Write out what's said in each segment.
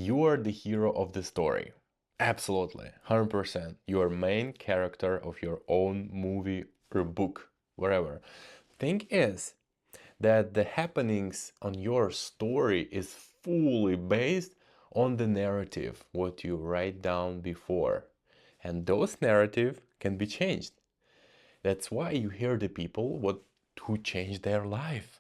You are the hero of the story. Absolutely, 100%. You are main character of your own movie or book, wherever. Thing is that the happenings on your story is fully based on the narrative, what you write down before. And those narrative can be changed. That's why you hear the people who changed their life,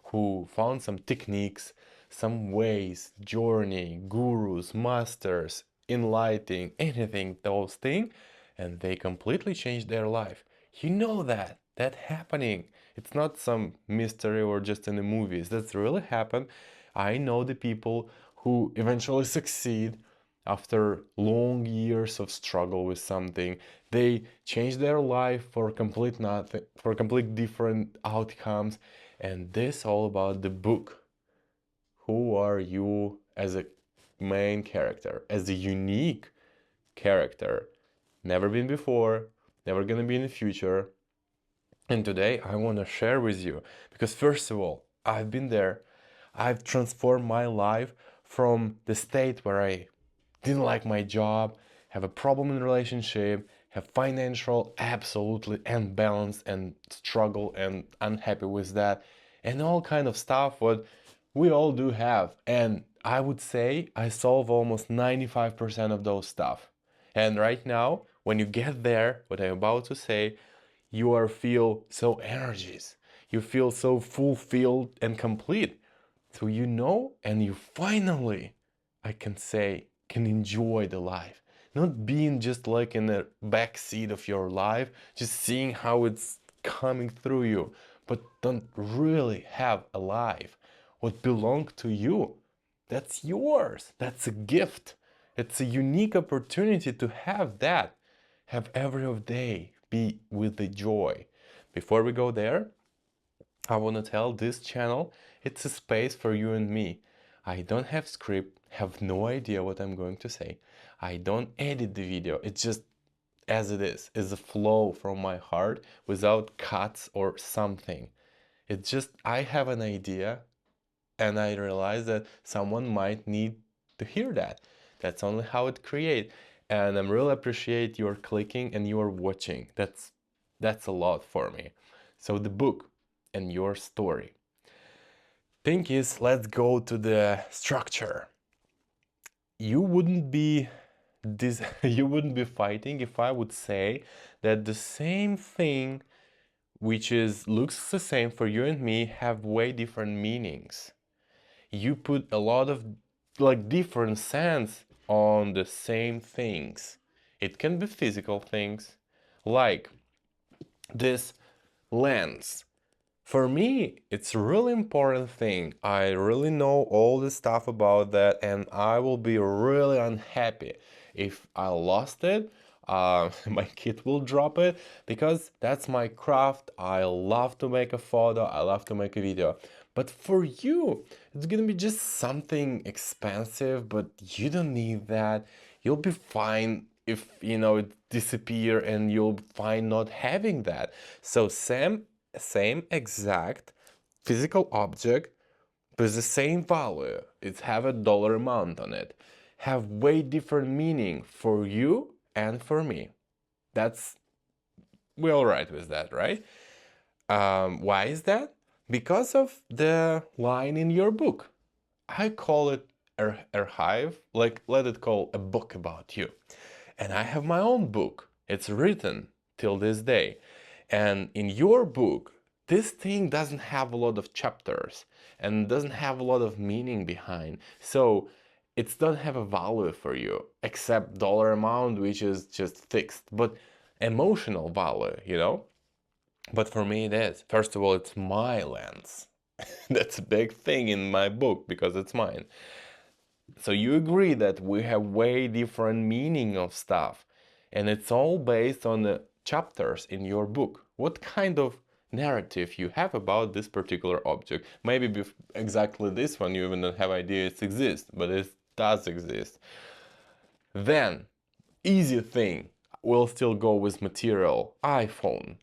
who found some techniques, some ways, journey, gurus, masters, enlightening, anything, those things, and they completely changed their life. You know that happening. It's not some mystery or just in the movies. That's really happened. I know the people who eventually succeed after long years of struggle with something. They change their life for complete nothing, for complete different outcomes. And this all about the book. Who are you as a main character, as a unique character? Never been before, never gonna be in the future. And today I want to share with you because, first of all, I've been there. I've transformed my life from the state where I didn't like my job, have a problem in relationship, have financial absolutely unbalanced and struggle and unhappy with that, and all kind of stuff what we all do have. And I would say I solve almost 95% of those stuff. And right now, when you get there, what I'm about to say, you are feel so energized. You feel so fulfilled and complete. So you know, and you finally, I can say, can enjoy the life. Not being just like in the back seat of your life, just seeing how it's coming through you, but don't really have a life. What belongs to you, that's yours. That's a gift. It's a unique opportunity to have that. Have every day be with the joy. Before we go there, I want to tell this channel, it's a space for you and me. I don't have script, have no idea what I'm going to say. I don't edit the video. It's just as it is a flow from my heart without cuts or something. It's just I have an idea and I realize that someone might need to hear that. That's only how it create. And I'm really appreciate your clicking and your watching. That's a lot for me. So the book and your story. Thing is, let's go to the structure. You wouldn't be this you wouldn't be fighting if I would say that the same thing which is looks the same for you and me have way different meanings. You put a lot of like different sense on the same things. It can be physical things like this lens. For me, it's a really important thing. I really know all the stuff about that, and I will be really unhappy if I lost it. My kid will drop it because that's my craft. I love to make a photo, I love to make a video. But for you, it's gonna be just something expensive, but you don't need that. You'll be fine if it disappear and you'll find not having that. So same exact physical object with the same value, it have a dollar amount on it, have way different meaning for you and for me. That's we all right with that, right? Why is that? Because of the line in your book. I call it archive, like let it call a book about you. And I have my own book. It's written till this day. And in your book, this thing doesn't have a lot of chapters and doesn't have a lot of meaning behind. So it doesn't have a value for you except dollar amount, which is just fixed, but emotional value. But for me, it is. First of all, it's my lens. That's a big thing in my book because it's mine. So you agree that we have way different meaning of stuff, and it's all based on the chapters in your book. What kind of narrative you have about this particular object? Maybe exactly this one you even don't have idea it exists, but it does exist. Then, easy thing, we'll still go with material, iPhone.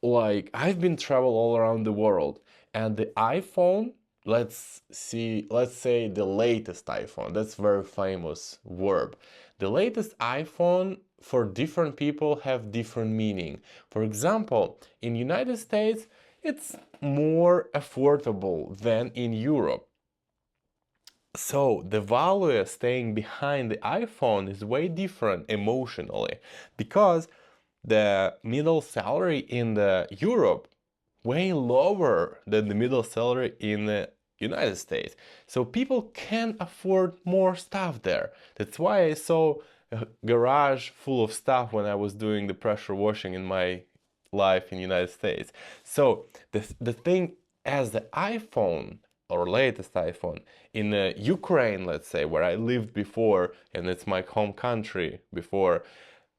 Like, I've been travel all around the world, and the iPhone let's say the latest iPhone. That's very famous verb. The latest iPhone for different people have different meaning. For example, in United States, it's more affordable than in Europe. So the value staying behind the iPhone is way different emotionally, because the middle salary in the Europe way lower than the middle salary in the United States. So people can afford more stuff there. That's why I saw a garage full of stuff when I was doing the pressure washing in my life in United States. So the thing, as the iPhone or latest iPhone in Ukraine, let's say, where I lived before, and it's my home country before,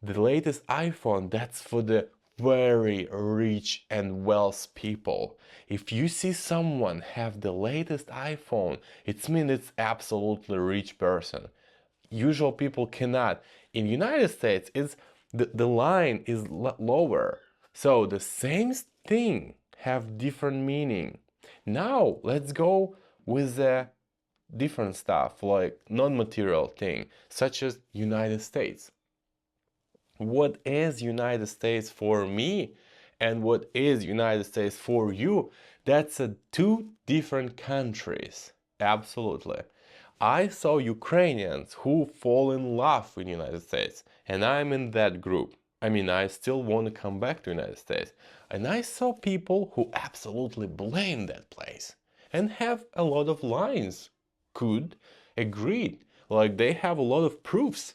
the latest iPhone, that's for the very rich and wealthy people. If you see someone have the latest iPhone, it means it's absolutely rich person. Usual people cannot. In United States, it's the line is lower. So the same thing have different meaning. Now let's go with the different stuff, like non-material thing, such as United States. What is United States for me and what is United States for you? That's two different countries. Absolutely. I saw Ukrainians who fall in love with United States, and I'm in that group. I mean, I still want to come back to United States. And I saw people who absolutely blame that place and have a lot of lines. Could agreed. Like they have a lot of proofs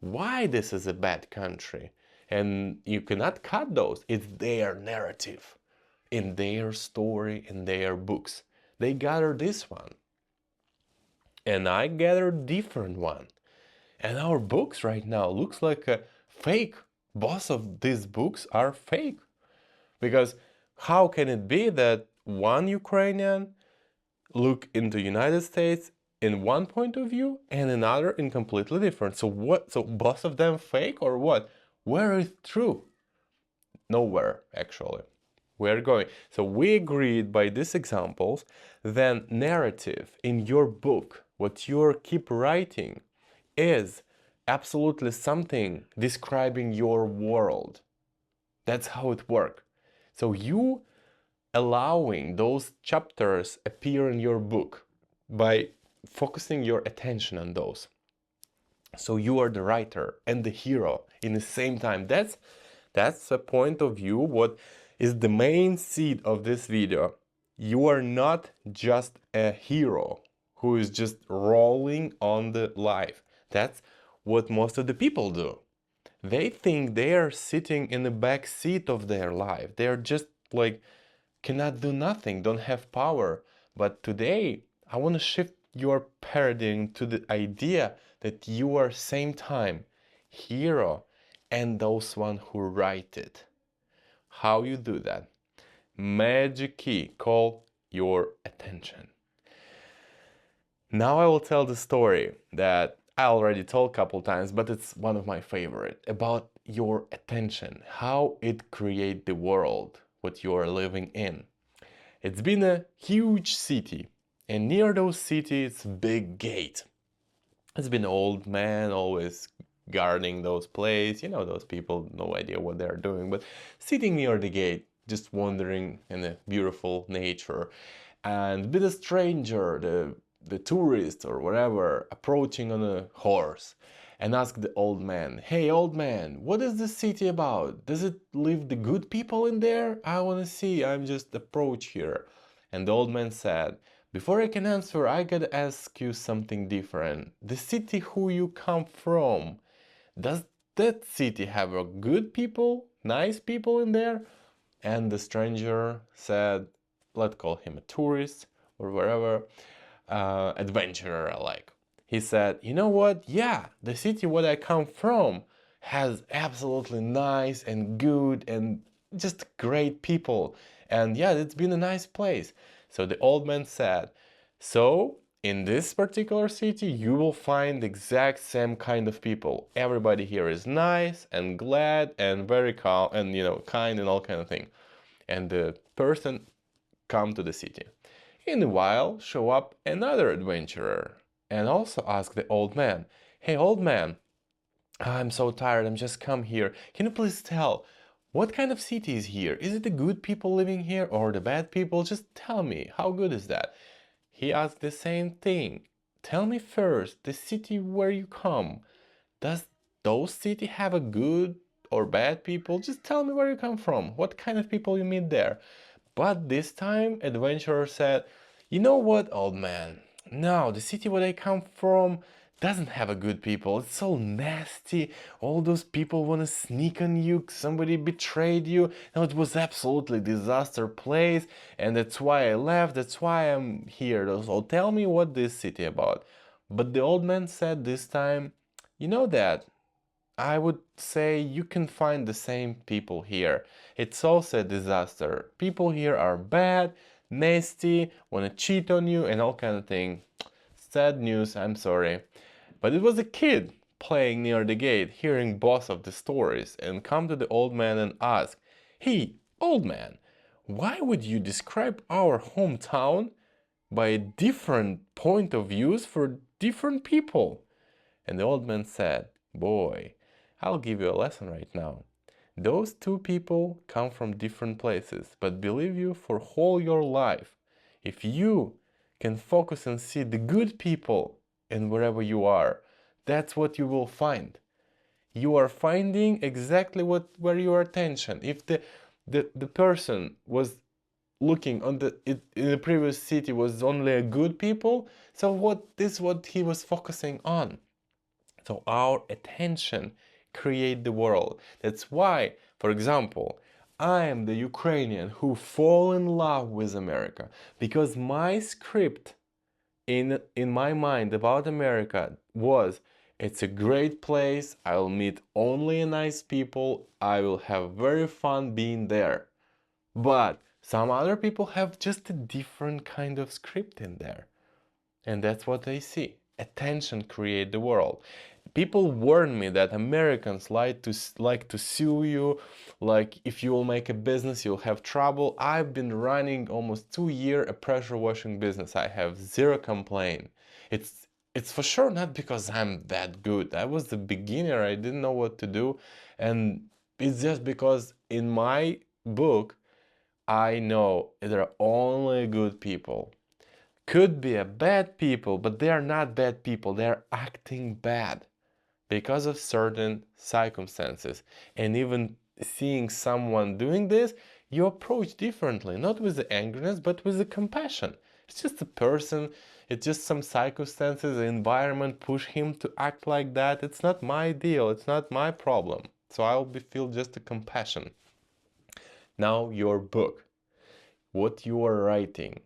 why this is a bad country. And you cannot cut those. It's their narrative, in their story, in their books. They gather this one. And I gather different one. And our books right now looks like a fake. Both of these books are fake. Because how can it be that one Ukrainian look into United States in one point of view and another in completely different? So what? So both of them fake or what? Where is true? Nowhere, actually. We're going. So we agreed by these examples, then narrative in your book, what you keep writing, is absolutely something describing your world. That's how it works. So you allowing those chapters appear in your book by focusing your attention on those. So you are the writer and the hero in the same time. That's a point of view what is the main seed of this video. You are not just a hero who is just rolling on the life. That's what most of the people do. They think they are sitting in the back seat of their life. They are just like cannot do nothing, don't have power. But today, I want to shift your paradigm to the idea that you are same time hero and those one who write it. How you do that? Magic key, call your attention. Now I will tell the story that I already told a couple times, but it's one of my favorite, about your attention, how it create the world what you are living in. It's been a huge city, and near those cities, big gate. It's been an old man always guarding those places. You know, those people, no idea what they're doing, but sitting near the gate, just wandering in the beautiful nature. And with a stranger, the tourist or whatever, approaching on a horse and ask the old man, "Hey, old man, what is the city about? Does it live the good people in there? I want to see, I'm just approach here." And the old man said, "Before I can answer, I gotta ask you something different. The city who you come from, does that city have a good people, nice people in there?" And the stranger said, let's call him a tourist or wherever, adventurer like. He said, "You know what? Yeah, the city where I come from has absolutely nice and good and just great people. And yeah, it's been a nice place." So the old man said, "So in this particular city, you will find the exact same kind of people. Everybody here is nice and glad and very calm and, kind and all kind of thing." And the person come to the city. In a while, show up another adventurer and also ask the old man, "Hey, old man, I'm so tired, I'm just come here. Can you please tell what kind of city is here? Is it the good people living here or the bad people? Just tell me, how good is that?" He asked the same thing. "Tell me first, the city where you come, does those city have a good or bad people? Just tell me where you come from, what kind of people you meet there." But this time, adventurer said, "You know what, old man? No, the city where I come from doesn't have a good people. It's so nasty. All those people want to sneak on you. Somebody betrayed you. No, it was absolutely disaster place, and that's why I left. That's why I'm here. So tell me what this city about." But the old man said this time, "You know that I would say you can find the same people here. It's also a disaster. People here are bad, nasty, want to cheat on you and all kind of thing. Sad news, I'm sorry." But it was a kid playing near the gate, hearing both of the stories, and come to the old man and ask, "Hey, old man, why would you describe our hometown by a different point of views for different people?" And the old man said, "Boy, I'll give you a lesson right now. Those two people come from different places, but believe you for whole your life, if you can focus and see the good people in wherever you are, that's what you will find. You are finding exactly where your attention. If the person was looking on in the previous city was only a good people, so what he was focusing on. So our attention create the world. That's why, for example, I am the Ukrainian who fall in love with America because my script in my mind about America was, it's a great place, I'll meet only nice people, I will have very fun being there. But some other people have just a different kind of script in there. And that's what they see. Attention create the world. People warn me that Americans like to sue you, like if you will make a business, you'll have trouble. I've been running almost 2 years a pressure washing business. I have zero complaint. It's for sure not because I'm that good. I was the beginner. I didn't know what to do, and it's just because in my book I know there are only good people. Could be a bad people, but they are not bad people. They are acting bad because of certain circumstances. And even seeing someone doing this, you approach differently, not with the angerness, but with the compassion. It's just a person, it's just some circumstances, the environment push him to act like that. It's not my deal, it's not my problem. So I'll feel just a compassion. Now your book, what you are writing.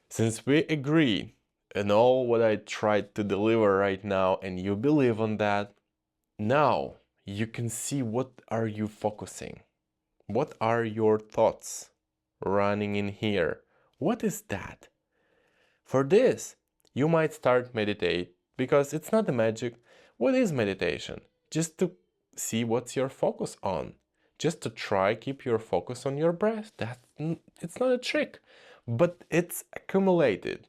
Since we agree on all what I tried to deliver right now and you believe on that, now you can see what are you focusing. What are your thoughts running in here? What is that? For this, you might start meditate because it's not a magic. What is meditation? Just to see what's your focus on. Just to try keep your focus on your breath. It's not a trick, but it's accumulated.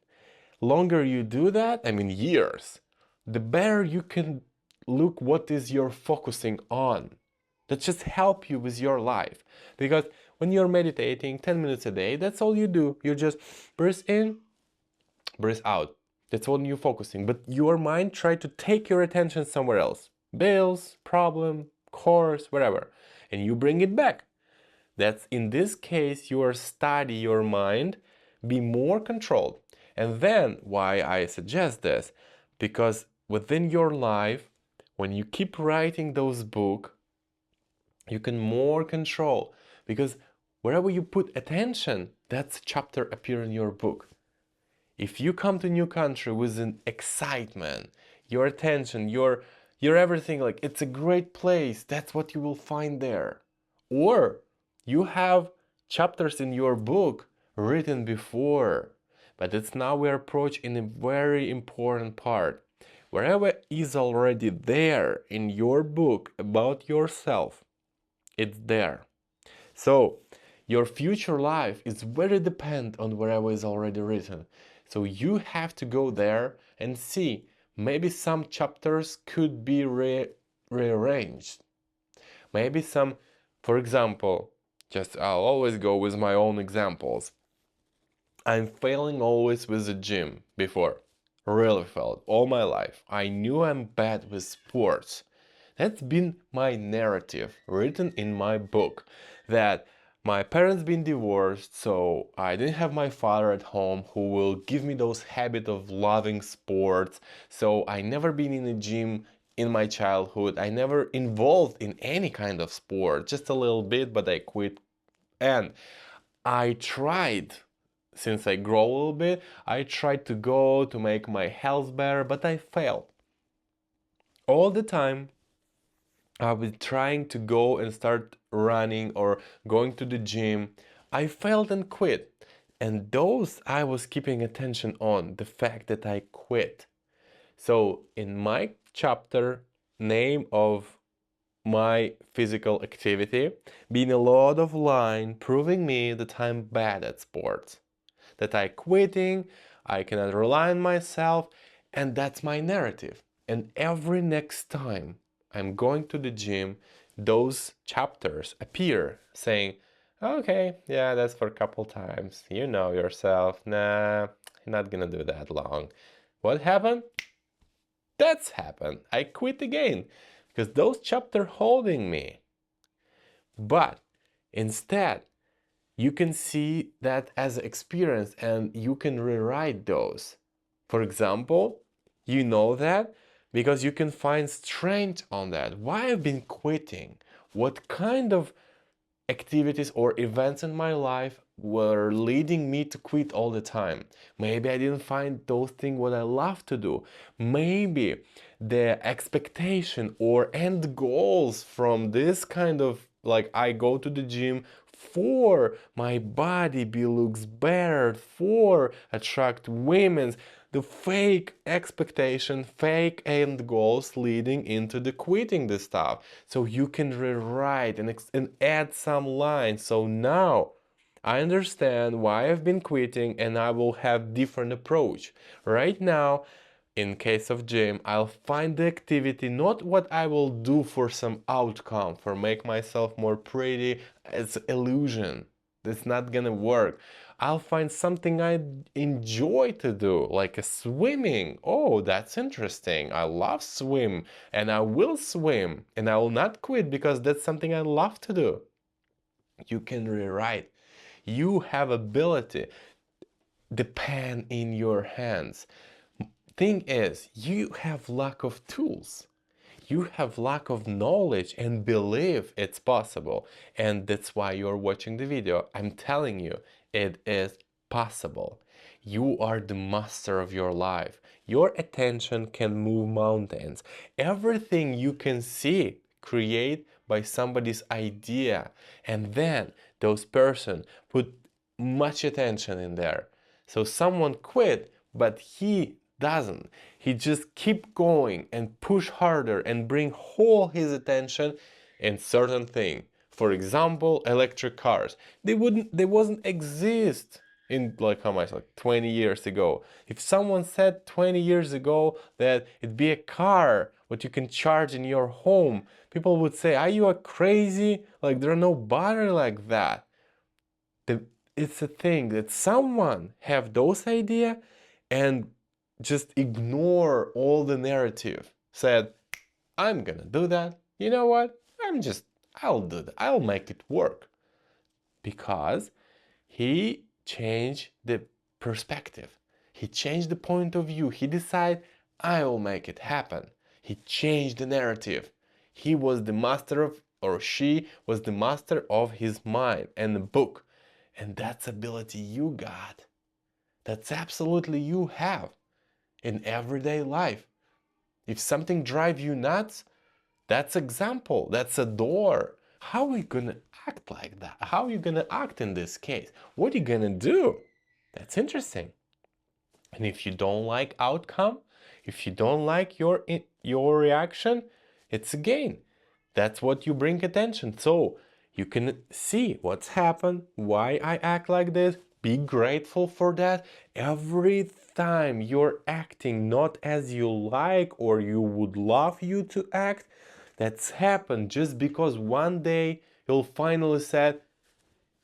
Longer you do that, I mean years, the better you can look what is you're focusing on. That just help you with your life. Because when you're meditating 10 minutes a day, that's all you do. You just breathe in, breathe out. That's what you're focusing. But your mind try to take your attention somewhere else. Bills, problem, course, whatever. And you bring it back. That's in this case, you are study your mind, be more controlled. And then why I suggest this, because within your life, when you keep writing those books, you can more control. Because wherever you put attention, that's chapter appear in your book. If you come to a new country with an excitement, your attention, your everything, like it's a great place, that's what you will find there. Or you have chapters in your book written before, but it's now we approach in a very important part. Wherever is already there in your book about yourself, it's there. So Your future life is very dependent on whatever is already written. So you have to go there and see. Maybe some chapters could be rearranged. Maybe some, for example, I'll always go with my own examples. I'm failing always with the gym before. Really failed all my life. I knew I'm bad with sports. That's been my narrative written in my book, that my parents been divorced, so I didn't have my father at home who will give me those habit of loving sports. So I never been in a gym in my childhood. I never involved in any kind of sport, just a little bit, but I quit. And I tried, since I grow a little bit, I tried to go to make my health better, but I failed. All the time, I was trying to go and start running or going to the gym. I failed and quit. And those I was keeping attention on, the fact that I quit. So in my chapter, name of my physical activity, been a lot of line proving me that I'm bad at sports, that I quitting, I cannot rely on myself, and that's my narrative. And every next time I'm going to the gym, those chapters appear saying, okay, yeah, that's for a couple times. You know yourself. Nah, you're not gonna do that long. What happened? That's happened. I quit again because those chapters holding me. But instead, you can see that as experience and you can rewrite those. For example, you know that because you can find strength on that. Why I've been quitting? What kind of activities or events in my life were leading me to quit all the time? Maybe I didn't find those things what I love to do. Maybe the expectation or end goals from this kind of, like, I go to the gym for my body be looks better, for attract women, the fake expectation, fake end goals leading into the quitting the stuff. So you can rewrite and add some lines. So now I understand why I've been quitting and I will have different approach. Right now, in case of gym, I'll find the activity, not what I will do for some outcome, for make myself more pretty. It's illusion. It's not gonna work. I'll find something I enjoy to do, like a swimming. Oh, that's interesting. I love swim and I will swim and I will not quit because that's something I love to do. You can rewrite. You have ability. The pen in your hands. Thing is, you have lack of tools. You have lack of knowledge and believe it's possible. And that's why you're watching the video. I'm telling you, it is possible. You are the master of your life. Your attention can move mountains. Everything you can see, create by somebody's idea. And then those person put much attention in there. So someone quit, but he doesn't. He just keep going and push harder and bring all his attention in certain thing. For example, electric cars. They wasn't exist in, like, how much, like 20 years ago. If someone said 20 years ago that it'd be a car what you can charge in your home, people would say, are you a crazy? Like, there are no battery like that. It's a thing that someone have those idea and just ignore all the narrative, said, I'm gonna do that. You know what? I'll do that. I'll make it work. Because he changed the perspective. He changed the point of view. He decided, I will make it happen. He changed the narrative. He was the master of, or she was the master of his mind and the book. And that's ability you got. That's absolutely you have in everyday life. If something drives you nuts, that's example, that's a door. How are you gonna act like that? How are you gonna act in this case? What are you gonna do? That's interesting. And if you don't like outcome, if you don't like your reaction, it's again, that's what you bring attention. So You can see what's happened, why I act like this, be grateful for that. Every time you're acting not as you like or you would love you to act, that's happened just because one day you'll finally say,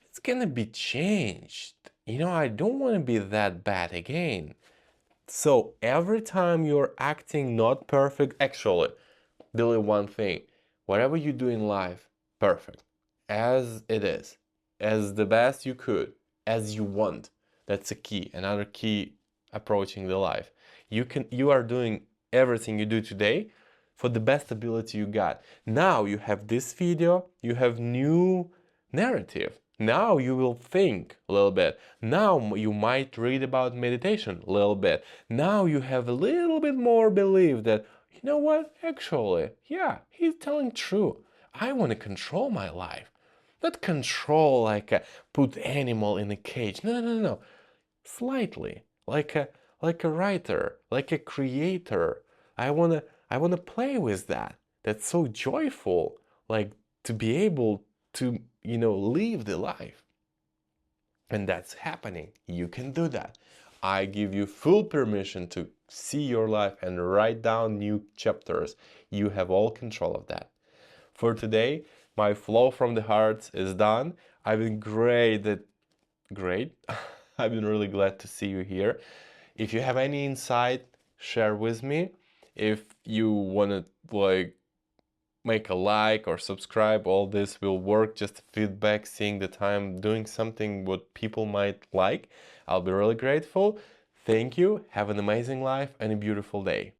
it's gonna be changed. I don't want to be that bad again. So every time you're acting not perfect, actually, delete one thing. Whatever you do in life, perfect. As it is. As the best you could. As you want. That's a key. Another key approaching the life. You are doing everything you do today for the best ability you got. Now you have this video, you have new narrative. Now you will think a little bit. Now you might read about meditation a little bit. Now you have a little bit more belief that, you know what, actually, yeah, he's telling true. I want to control my life. Not control like a put animal in a cage. No, no, no, no. Slightly. Like a writer, like a creator. I wanna play with that. That's so joyful. Like to be able to, live the life. And that's happening. You can do that. I give you full permission to see your life and write down new chapters. You have all control of that. For today, my flow from the heart is done. I've been great. I've been really glad to see you here. If you have any insight, share with me. If you want to make a like or subscribe, all this will work. Just feedback, seeing that I'm doing something what people might like. I'll be really grateful. Thank you. Have an amazing life and a beautiful day.